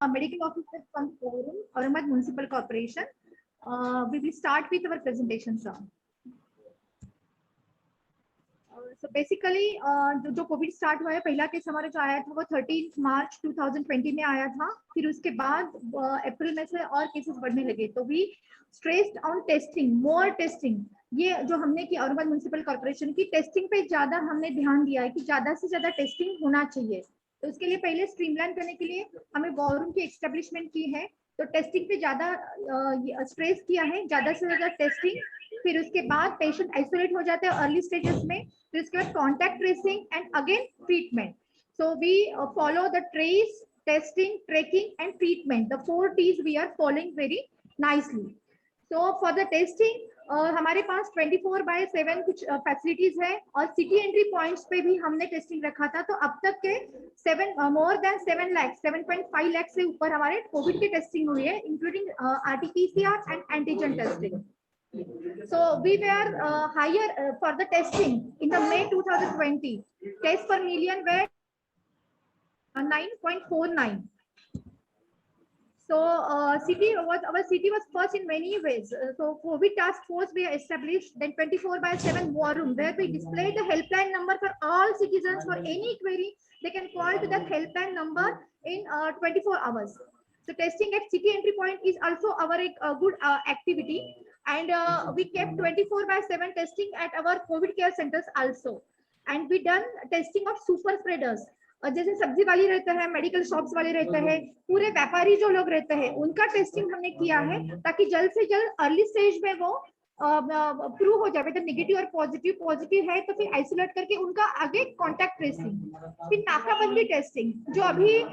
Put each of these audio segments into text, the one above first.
Medical officer from Forum, Aurangabad Municipal Corporation. We will start with our presentation, sir. So basically, जो Covid start हुआ है, पहला case हमारा जो आया था वो 13 मार्च 2020 में आया था। फिर उसके बाद अप्रैल में से और केसेस बढ़ने लगे, तो we stressed on testing, more testing. ये जो हमने की औरंगाबाद म्युनिसिपल कॉर्पोरेशन की टेस्टिंग पे ज्यादा हमने ध्यान दिया है कि ज्यादा से ज्यादा टेस्टिंग होना चाहिए। तो उसके लिए पहले स्ट्रीमलाइन करने के लिए हमें वॉर रूम की एस्टेब्लिशमेंट की है, तो टेस्टिंग पे ज्यादा स्ट्रेस किया है, ज्यादा से ज्यादा टेस्टिंग। फिर उसके बाद पेशेंट आइसोलेट हो जाते हैं अर्ली स्टेजेस में, फिर उसके बाद contact tracing and again treatment. So we follow the trace, testing, tracking and treatment, the 4 T's we are following very nicely. So for the testing हमारे पास 24/7 कुछ फैसिलिटीज है, और सिटी एंट्री पॉइंट्स पे भी हमने टेस्टिंग रखा था। तो अब तक के मोर देन 7 लाख, 7.5 लाख से ऊपर हमारे कोविड की टेस्टिंग हुई है, including RT-PCR and antigen testing. So we were higher for the testing in the May 2020. Tests per million were 9.49. So our city was first in many ways. So COVID task force we established, then 24/7 war room where we displayed the helpline number for all citizens. For any query they can call to that helpline number in 24 hours. So testing at city entry point is also our good activity, and we kept 24/7 testing at our COVID care centers also, and we done testing of super spreaders. जैसे सब्जी वाली रहते हैं, medical shops वाले रहते हैं, पूरे व्यापारी जो लोग रहते हैं, उनका टेस्टिंग हमने किया है ताकि जल्द से जल्द अर्ली स्टेज में वो प्रूव हो जाए, तो नेगेटिव और पॉजिटिव है तो फिर आइसोलेट करके उनका आगे कॉन्टैक्ट ट्रेसिंग। फिर नाकाबंदी टेस्टिंग, जो अभी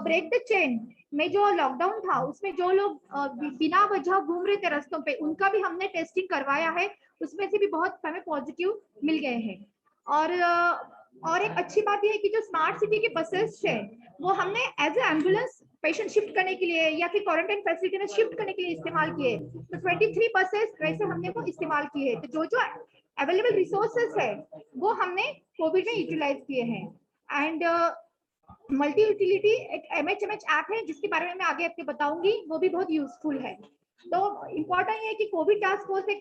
ब्रेक द चेन में जो लॉकडाउन था उसमें जो लोग बिना वजह घूम रहे थे रास्तों पे, उनका भी हमने टेस्टिंग करवाया है, उसमें से भी बहुत हमें पॉजिटिव मिल गए हैं। और एक अच्छी बात यह है कि जो स्मार्ट सिटी के बसेस है वो हमने as a ambulance patient shift करने के लिए या फिर क्वारंटाइन फैसिलिटी में शिफ्ट करने के लिए इस्तेमाल किए। तो 23 बसेस वैसे हमने वो इस्तेमाल किए, तो जो अवेलेबल रिसोर्सेस है वो हमने कोविड में यूटिलाइज किए हैं। एंड मल्टी यूटिलिटी एक MHMH ऐप है जिसके बारे में मैं आगे आपको बताऊंगी, वो भी बहुत यूजफुल है। तो इम्पोर्टेंट है कि कोविड टास्क फोर्स एक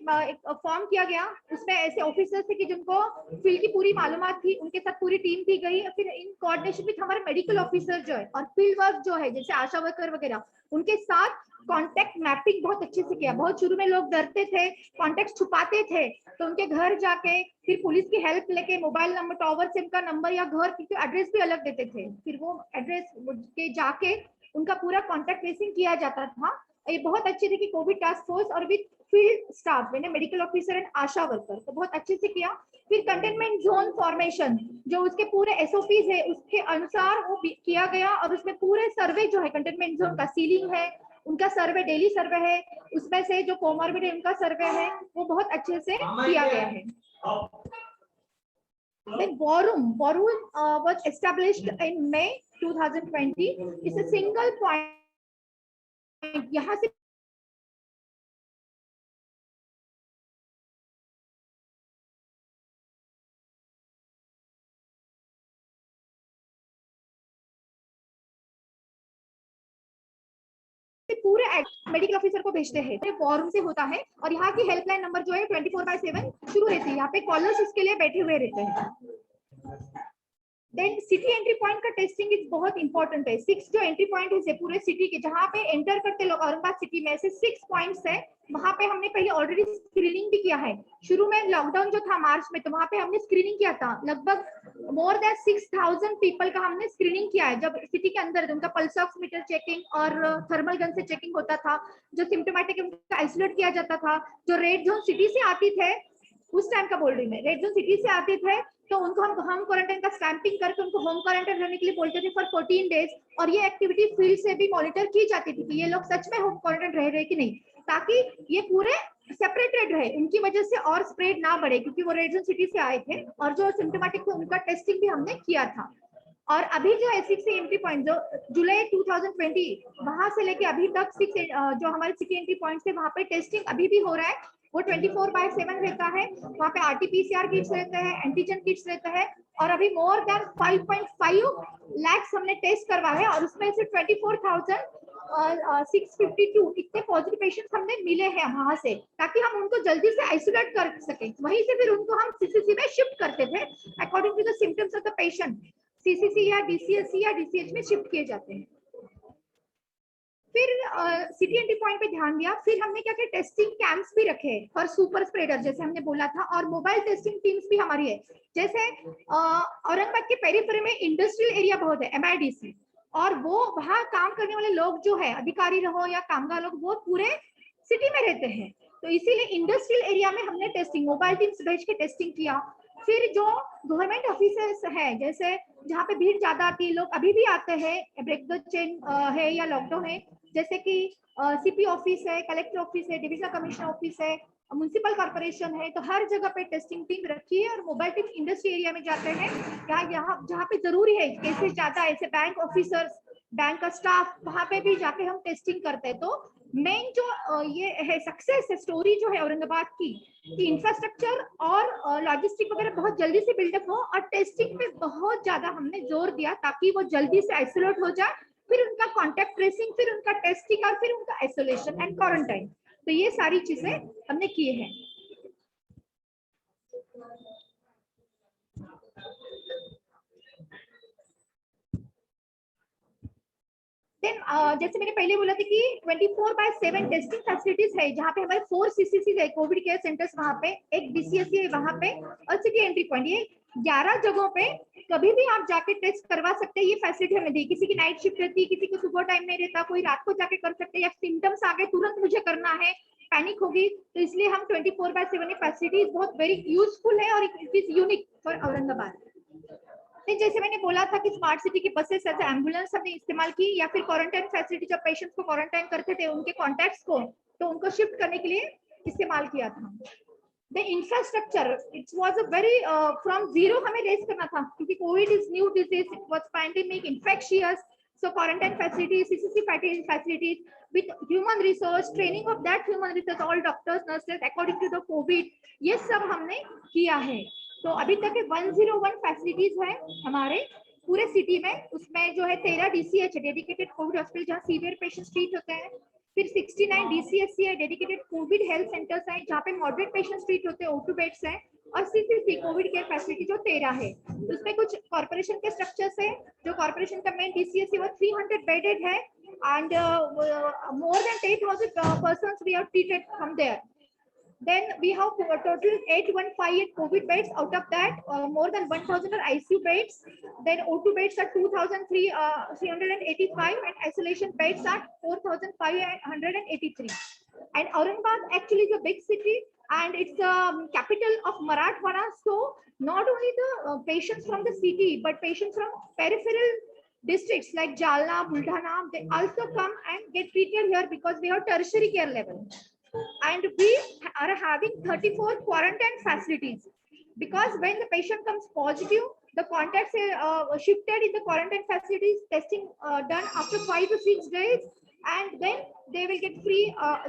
फॉर्म किया गया, उसमें ऐसे ऑफिसर्स थे कि जिनको फील्ड की पूरी मालूमात थी, उनके साथ पूरी टीम की गई, फिर इन कोऑर्डिनेशन विद हमारे मेडिकल ऑफिसर जो है और फील्ड वर्क जो है जैसे आशा वर्कर वगैरह, उनके साथ कॉन्टेक्ट मैपिंग बहुत अच्छे से किया। बहुत शुरू में लोग डरते थे, कॉन्टेक्ट छुपाते थे, तो उनके घर जाके फिर पुलिस की हेल्प लेके मोबाइल नंबर, टॉवर सिम का नंबर या घर की एड्रेस भी अलग देते थे, फिर वो एड्रेस के जाके उनका पूरा कॉन्टेक्ट ट्रेसिंग किया जाता था। ये बहुत अच्छे थे कि कोविड टास्क फोर्स और विद फील्ड स्टाफ मैंने medical officer and Asha worker तो बहुत अच्छे से किया। फिर कंटेनमेंट जोन फॉर्मेशन जो उसके पूरे SOPs है उसके अनुसार वो किया गया, और उसमें पूरे सर्वे जो है कंटेनमेंट जोन का सीलिंग है, उनका सर्वे डेली सर्वे है, उसमें से जो कोमॉर्बिड है उनका सर्वे है, वो बहुत अच्छे से किया गया है। Then war room was established in May 2020. It's a single point. यहाँ से पूरे मेडिकल ऑफिसर को भेजते हैं, वॉर रूम से होता है, और यहाँ की हेल्पलाइन नंबर जो है 24/7 शुरू रहती है, यहाँ पे कॉलर्स इसके लिए बैठे हुए रहते हैं। देन सिटी एंट्री पॉइंट का टेस्टिंग इज बहुत इंपॉर्टेंट है। 6 जो एंट्री पॉइंट है पूरे सिटी के, जहाँ पे एंटर करते लोग औरंगाबाद सिटी में से 6 पॉइंट्स है, वहां पे हमने पहले ऑलरेडी स्क्रीनिंग भी किया है। शुरू में लॉकडाउन जो था मार्च में, तो वहां पे हमने स्क्रीनिंग किया था, लगभग मोर देन 6000 पीपल का हमने स्क्रीनिंग किया है। जब सिटी के अंदर उनका पल्स ऑक्सीमीटर चेकिंग और थर्मल गन से चेकिंग होता था, जो सिम्टोमेटिक उनका आइसोलेट किया जाता था, जो रेड जोन सिटी से आती थे उस टाइम का बोल रही मैं, रेड जोन सिटी से आते थे तो उनको हम होम क्वारंटाइन का स्टैंपिंग करके उनको होम क्वारंटाइन रहने के लिए बोलते थे फॉर 14 डेज, और ये एक्टिविटी फील्ड से भी मॉनिटर की जाती थी कि ये लोग सच में होम क्वारंटाइन रह रहे कि नहीं, ताकि ये पूरे सेपरेटेड रहे, उनकी वजह से और स्प्रेड ना बढ़े, क्योंकि वो रेड जोन सिटी से आए थे, और जो सिम्टोमेटिक थे उनका टेस्टिंग भी हमने किया था। और अभी जो है 6 एंट्री पॉइंट जो जुलाई 2020 वहां से लेके अभी तक 6 जो हमारे सिटी एंट्री पॉइंट है वहां पे टेस्टिंग अभी भी हो रहा है, वो 24/7 रहता है। वहाँ पे RT-PCR किट्स रहते हैं, एंटीजन किट्स रहते हैं, और अभी मोर देन 5.5 लाख हमने टेस्ट करवाए हैं, और उसमें से 24,652 इतने पॉजिटिव पेशेंट्स हमने मिले हैं वहां से, ताकि हम उनको जल्दी से आइसोलेट कर सकें। वहीं से फिर उनको हम CCC में शिफ्ट करते थे according to the symptoms of the patient. CCC या DCSC या DCH में शिफ्ट किए जाते हैं। फिर सिटी एंट्री पॉइंट पे ध्यान दिया। फिर हमने क्या किया, टेस्टिंग कैंप्स भी रखे फॉर सुपर स्प्रेडर, जैसे हमने बोला था, और मोबाइल टेस्टिंग टीम्स भी हमारी है। जैसे औरंगाबाद के पेरिफेरी में इंडस्ट्रियल एरिया बहुत है, MIDC, और वो वहाँ काम करने वाले लोग जो है, अधिकारी रहो या कामगार लोग, वो पूरे सिटी में रहते हैं। तो इसीलिए इंडस्ट्रियल एरिया में हमने टेस्टिंग मोबाइल टीम्स भेज के टेस्टिंग किया। फिर जो गवर्नमेंट ऑफिसेस है, जैसे जहाँ पे भीड़ ज्यादा आती है, लोग अभी भी आते हैं, ब्रेक द चेन है या लॉकडाउन है, जैसे कि CP ऑफिस है, कलेक्टर ऑफिस है, डिविजनल कमिश्नर ऑफिस है, म्युनिसिपल कॉर्पोरेशन है, तो हर जगह पे टेस्टिंग टीम रखी है। और मोबाइल टीम इंडस्ट्री एरिया में जाते हैं, यहाँ जहाँ पे जरूरी है, केसेस ज्यादा है, ऐसे बैंक ऑफिसर्स, बैंक का स्टाफ, वहां पे भी जाके हम टेस्टिंग करते हैं। तो मेन जो ये है सक्सेस स्टोरी जो है औरंगाबाद की, कि इंफ्रास्ट्रक्चर और लॉजिस्टिक वगैरह बहुत जल्दी से बिल्डअप हो, और टेस्टिंग पे बहुत ज्यादा हमने जोर दिया ताकि वो जल्दी से आइसोलेट हो जाए, फिर उनका कॉन्टेक्ट ट्रेसिंग, फिर उनका टेस्टिंग, और फिर उनका आइसोलेशन एंड क्वारंटाइन। तो ये सारी चीजें हमने किए हैं। जैसे मैंने पहले बोला था कि 24/7 टेस्टिंग फैसिलिटीज है, जहाँ पे हमारे 4 CCC है, कोविड केयर सेंटर्स वहाँ पे, एक DCSC है वहाँ पे, और सिटी एंट्री पॉइंट, ये 11 जगहों पे कभी भी आप जाके टेस्ट करवा सकते हैं। ये फैसिलिटी हमें दी। किसी की नाइट शिफ्ट रहती है, किसी को सुबह टाइम नहीं रहता, कोई रात को जाके कर सकते हैं, या सिम्टम्स आ गए तुरंत मुझे करना है, पैनिक होगी, तो इसलिए हम 24/7 फैसिलिटीज बहुत वेरी यूजफुल है, और it is unique for Aurangabad. जैसे मैंने बोला था कि स्मार्ट सिटी की बसेस एज एम्बुलेंस हमने इस्तेमाल की, या फिर क्वारंटाइन फैसिलिटी, जब पेशेंट्स को क्वारंटाइन करते थे उनके कॉन्टैक्ट्स को, तो उनको शिफ्ट करने के लिए इस्तेमाल किया था। The infrastructure, it was a very from zero हमें रेस करना था, क्योंकि Covid is new disease, it was pandemic, infectious, so quarantine facilities, CCC facilities with human resource, training of that human resource, all doctors, nurses according to the COVID, ये सब हमने किया है। तो अभी तक 101 फैसिलिटीज है हमारे पूरे सिटी में। उसमें जो है 13 DCH डेडिकेटेड कोविड हॉस्पिटल, जहाँ सीवियर पेशेंट्स ट्रीट होते हैं। फिर 69 DCSC है, डेडिकेटेड कोविड हेल्थ सेंटर्स हैं, जहाँ पे मॉडरेट पेशेंट्स ट्रीट होते हैं, O2 बेड्स हैं। और CCC कोविड केयर फैसिलिटी जो 13 है, उसमें कुछ कॉर्पोरेशन के स्ट्रक्चर्स है। जो कॉर्पोरेशन का मेन DCSC वो 300 बेडेड है, and more than 10,000 persons we have treated from there. Then we have total 8,158 COVID beds. Out of that, more than 1,000 are ICU beds. Then O2 beds are 2,385, and isolation beds are 4,583. And Aurangabad actually is a big city, and it's the capital of Marathwada. So not only the patients from the city, but patients from peripheral districts like Jalna, Buldhana, they also come and get treated here, because we have tertiary care level. And we are having 34 quarantine facilities, because when the patient comes positive, the contacts are shifted in the quarantine facilities, testing done after 5 to 6 days, and then they will get free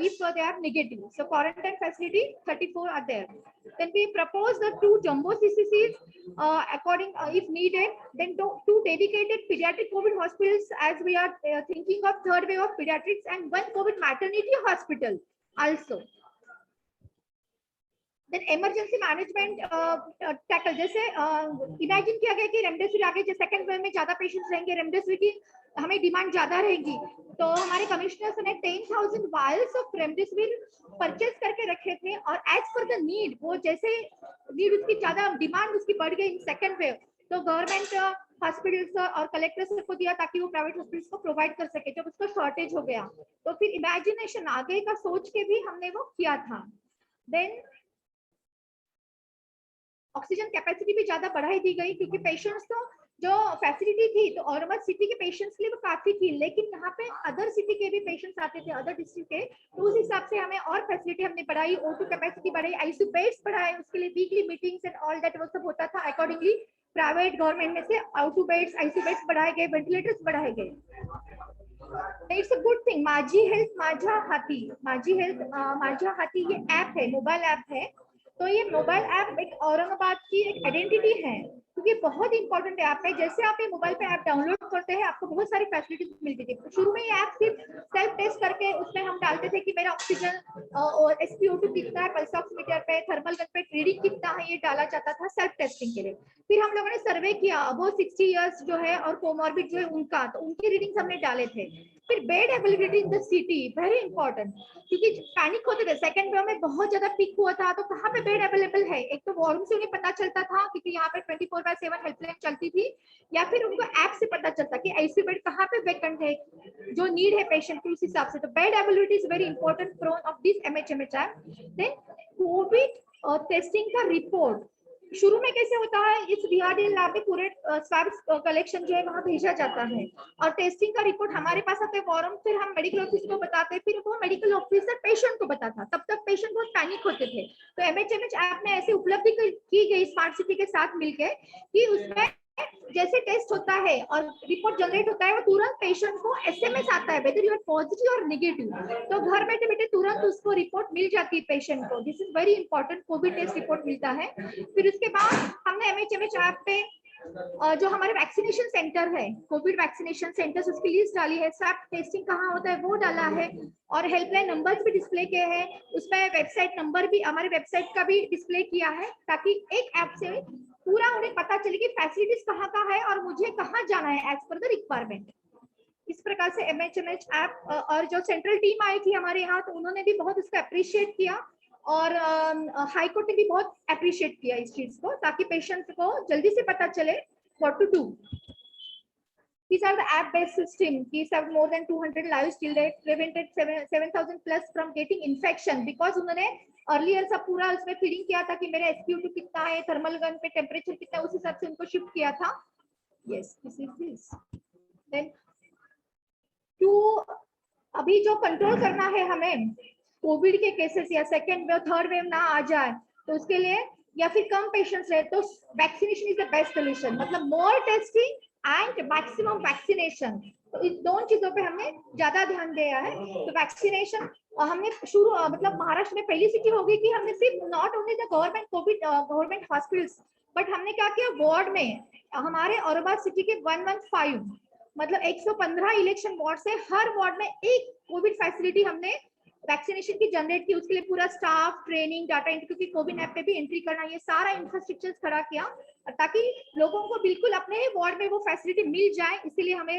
if they are negative. So quarantine facility 34 are there. Then we propose the 2 jumbo CCCs according if needed. Then 2 dedicated pediatric COVID hospitals, as we are thinking of third wave of pediatrics, and 1 COVID maternity hospital also. Then emergency management tackle, जैसे imagine किया गया कि remdesivir आगे जो second wave में ज्यादा patients रहेंगे, remdesivir की हमें डिमांड ज्यादा रहेगी, तो हमारे कमिश्नर्स ने 10,000 वायल्स ऑफ रेमडेसिविर परचेज करके रखे थे। और एज पर द नीड, वो जैसे नीड उसकी ज्यादा डिमांड उसकी बढ़ गई इन सेकंड वेव, तो गवर्नमेंट हॉस्पिटल्स और कलेक्टर्स को दिया ताकि वो प्राइवेट हॉस्पिटल्स को प्रोवाइड कर सके। जब उसका शॉर्टेज हो गया, तो फिर इमेजिनेशन आगे का सोच के भी हमने वो किया था। देन ऑक्सीजन कैपेसिटी भी ज्यादा बढ़ाई दी गई, क्योंकि पेशेंट्स तो जो फैसिलिटी थी तो औरंगाबाद सिटी के पेशेंट्स के लिए वो काफी थी, लेकिन यहाँ पे अदर सिटी के भी पेशेंट्स आते थे, अदर डिस्ट्रिक्ट के, तो उस हिसाब से हमें और फैसिलिटी हमने बढ़ाई, O2 कैपेसिटी बढ़ाई, ICU बेड्स बढ़ाए, उसके लिए weekly meetings and all that वो सब होता था। अकॉर्डिंगली प्राइवेट गवर्नमेंट में से O2 बेड्स, ICU बेड्स बढ़ाए गए, वेंटिलेटर्स बढ़ाए गए। It's a good thing. माझी हेल्थ माझा हाथी, माझी हेल्थ माझा हाथी ये ऐप है, मोबाइल ऐप है। तो ये मोबाइल ऐप एक औरंगाबाद की एक आइडेंटिटी है, क्योंकि बहुत इंपॉर्टेंट ऐप है। जैसे आप ये मोबाइल पे ऐप डाउनलोड करते हैं, आपको बहुत सारी फैसिलिटीज मिलती थी। शुरू में ये ऐप सिर्फ सेल्फ टेस्ट करके उसमें हम डालते थे कि मेरा ऑक्सीजन और SpO2 कितना है, पल्स ऑक्सीमीटर पे, थर्मल गन पे रीडिंग कितना है, ये डाला जाता था सेल्फ टेस्टिंग के लिए। फिर हम लोगों ने सर्वे किया, वो 60 इयर्स जो है और कोमॉर्बिड जो है उनका, तो उनकी रीडिंग्स हमने डाले थे। फिर bed availability in the city, very important, क्योंकि पैनिक होते थे। सेकंड वेव में बहुत ज्यादा पीक हुआ था, तो कहाँ पे बेड अवेलेबल है, एक तो वॉर रूम से उन्हें पता चलता था क्योंकि यहाँ पे 24/7 हेल्पलाइन चलती थी, या फिर उनको ऐप से पता चलता कि ऐसी बेड कहाँ पे वैकेंट है, जो नीड है पेशेंट के उस हिसाब से। तो bed availability is very important prone of this MHMH app. Then covid testing का रिपोर्ट शुरू में कैसे होता है, इस VRDL लैब में पूरे स्वैब कलेक्शन जो है वहां भेजा जाता है, और टेस्टिंग का रिपोर्ट हमारे पास आता है फॉरम, फिर हम मेडिकल ऑफिसर को बताते हैं, फिर वो मेडिकल ऑफिसर पेशेंट को बताता। तब तक पेशेंट बहुत पैनिक होते थे। तो MHMH ऐप में ऐसी उपलब्धि की गई स्मार्ट सिटी के साथ मिलकर कि उसमें जैसे टेस्ट होता है और रिपोर्ट जनरेट होता है, वो तुरंत पेशेंट को SMS आता है, वेदर यू आर पॉजिटिव और नेगेटिव। तो घर बैठे बैठे तुरंत उसको रिपोर्ट मिल जाती है पेशेंट को। This is very important, covid test report मिलता है। फिर उसके बाद हमने MHMH ऐप पे जो हमारे वैक्सीनेशन सेंटर है, कोविड वैक्सीनेशन सेंटर्स, उसकी लिस्ट डाली है, स्वैब टेस्टिंग कहाँ होता है वो डाला है, और हेल्पलाइन नंबर्स भी डिस्प्ले किए हैं। उसमें वेबसाइट नंबर भी, हमारे वेबसाइट का भी डिस्प्ले किया है, ताकि एक ऐप से पूरा उन्हें पता चले कि फैसिलिटीज कहाँ का है और मुझे कहाँ जाना है एज पर द रिक्वायरमेंट। इस प्रकार से MHMH ऐप, और जो सेंट्रल टीम आई थी हमारे यहाँ, तो उन्होंने भी बहुत उसको अप्रिशिएट किया, और हाई कोर्ट ने भी बहुत अप्रिशिएट किया इस चीज को, ताकि पेशेंट को जल्दी से पता चले what to do. These are the app-based system. These have more than 200 lives till date, prevented 7,000 plus from getting infection, because उन्होंने earlier सब पूरा उसमें फीडिंग किया था कि मेरा SpO2 कितना है, थर्मल गन पे टेम्परेचर कितना है, उस हिसाब से उनको शिफ्ट किया था। Yes, this is this. Then to अभी जो कंट्रोल करना है हमें कोविड के केसेस या सेकेंड वेव थर्ड वेव ना आ जाए, तो उसके लिए, या फिर कम पेशेंट्स रहे, तो vaccination is the best solution. मतलब more testing and maximum vaccination, तो इस दोनों चीजों पे हमने ज्यादा ध्यान दिया है। तो वैक्सीनेशन हमने शुरू, मतलब महाराष्ट्र में पहली सिटी होगी कि हमने सिर्फ not only the government Covid government hospitals, but हमने क्या किया, वार्ड में हमारे औरंगाबाद सिटी के 115, मतलब 115 इलेक्शन वार्ड से हर वार्ड में एक कोविड फैसिलिटी हमने वैक्सीनेशन की जनरेट की। उसके लिए पूरा स्टाफ, ट्रेनिंग, डाटा एंट्री, क्योंकि कोविन ऐप पे भी एंट्री करना, ये सारा इंफ्रास्ट्रक्चर खड़ा किया, ताकि लोगों को बिल्कुल अपने वार्ड में वो फैसिलिटी मिल जाए। इसीलिए हमें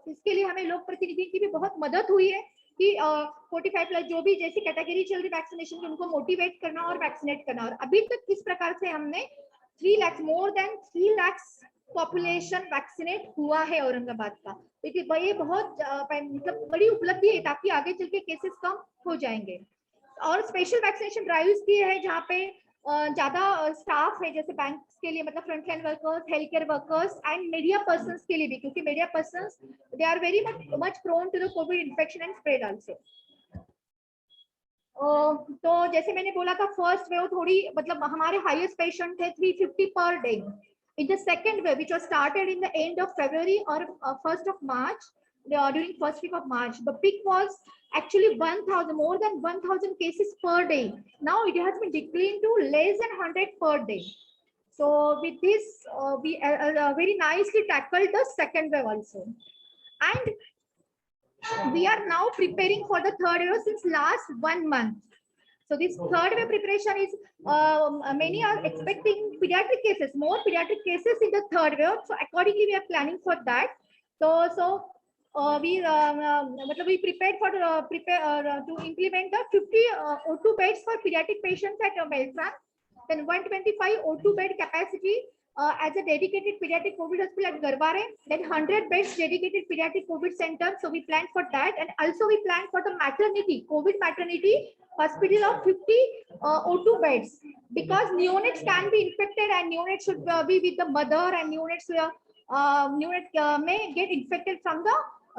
इसके लिए हमें लोक प्रतिनिधि की भी बहुत मदद हुई है कि 45 प्लस जो भी जैसी कैटेगरी चल रही वैक्सीनेशन की, उनको मोटिवेट करना और वैक्सीनेट करना। और अभी तक इस प्रकार से हमने 3 lakh, more than 3 lakh population vaccinate हुआ है औरंगाबाद का। देखिए ये बहुत मतलब बड़ी उपलब्धि है, ताकि आगे चल के केसेस कम हो जाएंगे। और स्पेशल वैक्सीनेशन ड्राइव्स की है जहाँ पे ज्यादा स्टाफ है, जैसे बैंक के लिए, मतलब frontline workers, health care workers and media persons के लिए भी, क्योंकि media persons they are very much prone to the covid infection and spread also. तो जैसे मैंने बोला था, फर्स्ट वेव थोड़ी, मतलब हमारे हाईएस्ट पेशेंट थे 350 per day. In the second wave, which was started in the end of February or 1st of March, during first week of March, the peak was actually 1,000, more than 1,000 cases per day. Now it has been declined to less than 100 per day. So with this, we very nicely tackled the second wave also. And we are now preparing for the third wave since last 1 month. So this third wave preparation is, many are expecting pediatric cases, more pediatric cases in the third wave. So accordingly, we are planning for that. We prepared for to implement the 50 O2 beds for pediatric patients at Beltran, then 125 O2 bed capacity as a dedicated pediatric COVID hospital at Garbare, then 100 beds dedicated pediatric COVID center. So we planned for that, and also we planned for the maternity, COVID maternity hospital of 50 O2 beds, because neonates can be infected, and neonates should be with the mother, and neonates may get infected from the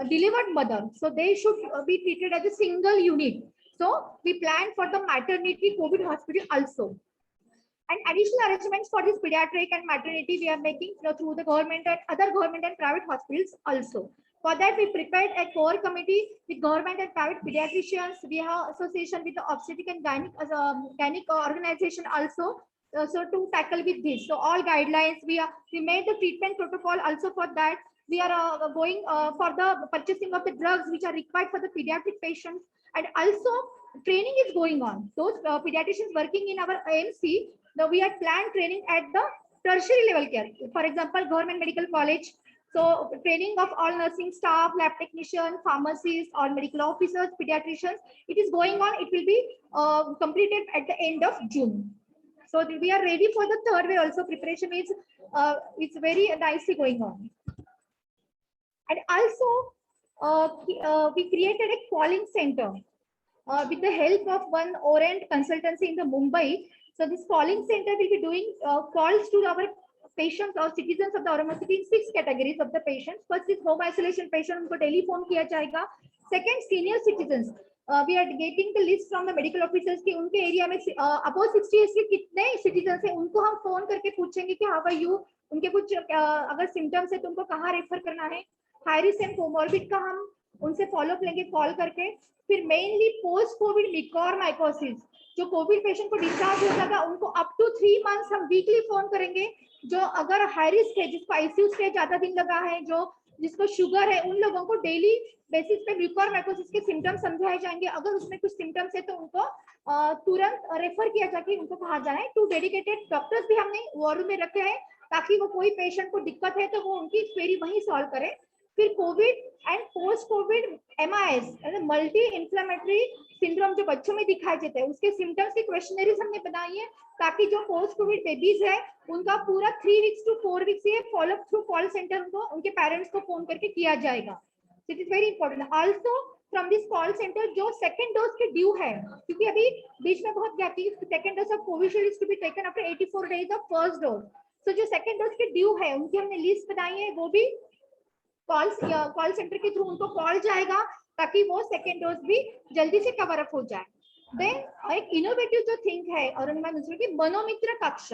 delivered mother. So they should be treated as a single unit. So we planned for the maternity COVID hospital also. And additional arrangements for this pediatric and maternity we are making through the government and other government and private hospitals also. For that, we prepared a core committee with government and private pediatricians. We have association with the obstetric and gynec organization also. So to tackle with this, so all guidelines we made the treatment protocol also. For that, we are going for the purchasing of the drugs which are required for the pediatric patients, and also training is going on. Those pediatricians working in our AMC, now we had planned training at the tertiary level care. For example, government medical college. So training of all nursing staff, lab technicians, pharmacists, all medical officers, pediatricians, it is going on. It will be completed at the end of June. So we are ready for the third wave also. Preparation is it's very nicely going on. And also we created a calling center with the help of one Orient consultancy in the Mumbai. So this calling center will be doing calls to our patients or citizens of the Aurangabad city in 6 categories of the patients. First is home isolation patient, उनको telephone किया जाएगा. Second, senior citizens. We are getting the list from the medical officers कि उनके area में above 60 years के कितने citizens हैं, उनको हम फोन करके पूछेंगे कि how are you, उनके कुछ अगर symptoms है तो उनको कहाँ रेफर करना है. हाई रिस्क एंड कोमॉर्बिड का हम उनसे फॉलोअप लेंगे कॉल करके. फिर मेनली पोस्ट कोविड म्यूकोरमाइकोसिस, जो कोविड पेशेंट को डिस्चार्ज हो जाएगा उनको अप टू 3 मंथ्स हम वीकली फोन करेंगे. जो अगर हाई रिस्क है, जिसको आईसीयू स्टे ज्यादा दिन लगा है, जो जिसको शुगर है, उन लोगों को डेली बेसिस पे म्यूकोरमाइकोसिस के सिम्टम्स समझाए जाएंगे. अगर उसमें कुछ सिम्टम्स है तो उनको तुरंत रेफर किया जाके उनको कहा जाना है. 2 डेडिकेटेड डॉक्टर्स भी हमने वॉर रूम में रखे हैं ताकि वो कोई पेशेंट को दिक्कत है तो वो उनकी क्वेरी वहीं सॉल्व करे. फिर Covid and post Covid MIS, multi inflammatory syndrome जो बच्चों में दिखाई देते हैं, उसके सिम्टम्स की क्वेश्चनरीज हमने बनाई है ताकि जो पोस्ट कोविड बेबीज है उनका पूरा 3 वीक्स टू 4 वीक्स ये फॉलोअप थ्रू कॉल सेंटर उनको उनके पेरेंट्स को फोन करके किया जाएगा. It is very important. Also from this call centre जो सेकंड डोज के ड्यू है, क्योंकि अभी बीच में बहुत गैप थी, second dose of Covishield is to be taken after 84 days of first dose. So जो सेकंड डोज के ड्यू है उनकी हमने लिस्ट बनाई है, वो भी कॉल सेंटर के थ्रू उनको कॉल जाएगा ताकि वो सेकेंड डोज भी जल्दी से कवर अप हो जाए. देन एक इनोवेटिव जो थिंक है औरंगाबाद म्युनिसिपल की मनोमित्र कक्ष.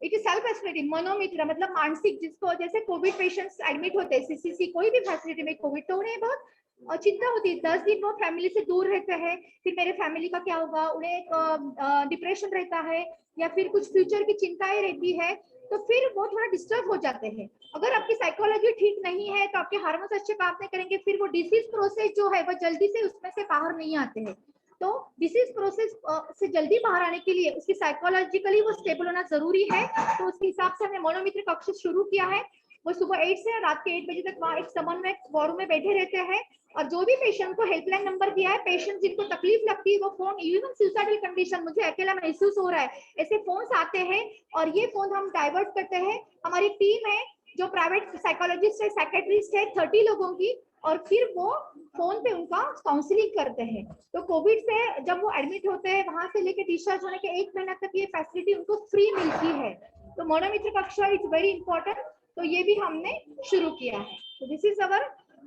It is self aspirating. Manomitra मतलब मानसिक, जिसको जैसे कोविड पेशेंट्स एडमिट होते हैं सीसीसी कोई भी फैसिलिटी में कोविड, तो उन्हें बहुत चिंता होती है. 10 दिन वो फैमिली से दूर रहते हैं, फिर मेरे फैमिली का क्या होगा, उन्हें एक डिप्रेशन रहता है या फिर कुछ फ्यूचर की चिंताएं रहती है, तो फिर वो थोड़ा डिस्टर्ब हो जाते हैं. अगर आपकी साइकोलॉजी ठीक नहीं है तो आपके हार्मोन्स अच्छे काम नहीं करेंगे, फिर वो डिसीज प्रोसेस जो है वो जल्दी से उसमें से बाहर नहीं आते हैं. तो डिसीज प्रोसेस से जल्दी बाहर आने के लिए उसकी साइकोलॉजिकली वो स्टेबल होना जरूरी है. तो उसके हिसाब से हमने मनोमित्र कक्ष शुरू किया है. वो सुबह 8 से रात के 8 बजे तक वहाँ एक समन्वय वॉर में बैठे रहते हैं, और जो भी पेशेंट को हेल्पलाइन नंबर दिया है, पेशेंट जिनको तकलीफ लगती है वो फोन, इवन सुसाइडल कंडीशन, मुझे अकेला महसूस हो रहा है, ऐसे फोन आते हैं और ये फोन हम डाइवर्ट करते हैं. हमारी टीम है जो प्राइवेट साइकोलॉजिस्ट है, साइकेट्रिस्ट है, 30 लोगों की, और फिर वो फोन पे उनका काउंसलिंग करते हैं. तो कोविड से जब वो एडमिट होते हैं वहां से लेके डिस्चार्ज होने के 1 महीना तक ये फैसिलिटी उनको फ्री मिलती है. तो मनोमित्र कक्षा इज वेरी इंपॉर्टेंट. तो ये भी हमने शुरू किया है. तो this is our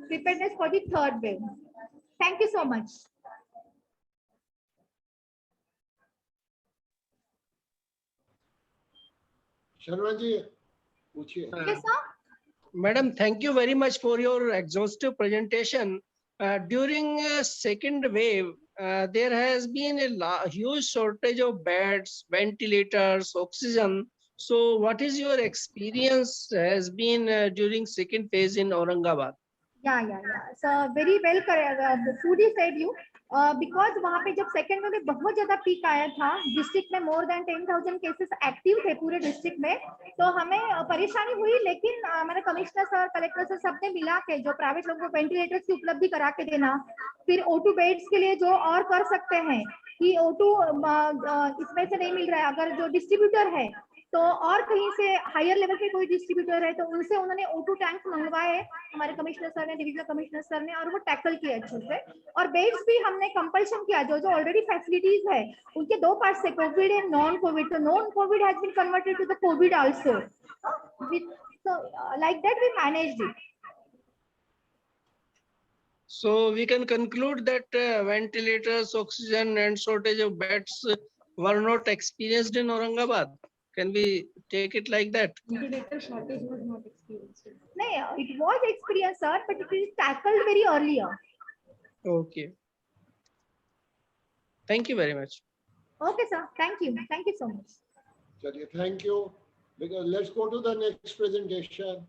preparedness for the third wave. Thank you so much. Sharma ji पूछिए. Yes, sir. Madam, thank you very much for your exhaustive presentation. During second wave, there has been a huge shortage of beds, ventilators, oxygen. So what is your experience has been during second phase in Aurangabad? Yeah. So very well, Foodie said you. Because वहाँ पे जब second में बहुत ज्यादा peak आया था, district में more than 10,000 cases active थे पूरे डिस्ट्रिक्ट में, तो हमें परेशानी हुई. लेकिन हमारे कमिश्नर सर, कलेक्टर सर सबने मिला के जो प्राइवेट लोगों को वेंटिलेटर्स की उपलब्धि करा के देना, फिर O2 बेड्स के लिए जो और कर सकते हैं कि O2 इसमें से नहीं मिल रहा है, अगर जो डिस्ट्रीब्यूटर है तो और कहीं से हायर लेवल पे कोई डिस्ट्रीब्यूटर है तो उनसे उन्होंने O2 टैंक मंगवाए हमारे कमिश्नर सर ने, डिविजनल कमिश्नर सर ने, और वो टैकल किया अच्छे से. और बेड्स भी हमने कंपल्शन किया, जो जो ऑलरेडी फैसिलिटीज है उनके 2 पार्ट से, कोविड एंड नॉन कोविड. तो non covid has been converted to the covid also. So like that we managed it. So we can conclude that ventilators, oxygen and shortage of beds were not experienced in Aurangabad. Can we take it like that? Ventilator shortage was not experienced. No, it was experienced, sir, but it is tackled very earlier. Okay. Thank you very much. Okay, sir. Thank you. Thank you so much. चलिए, thank you. Because let's go to the next presentation.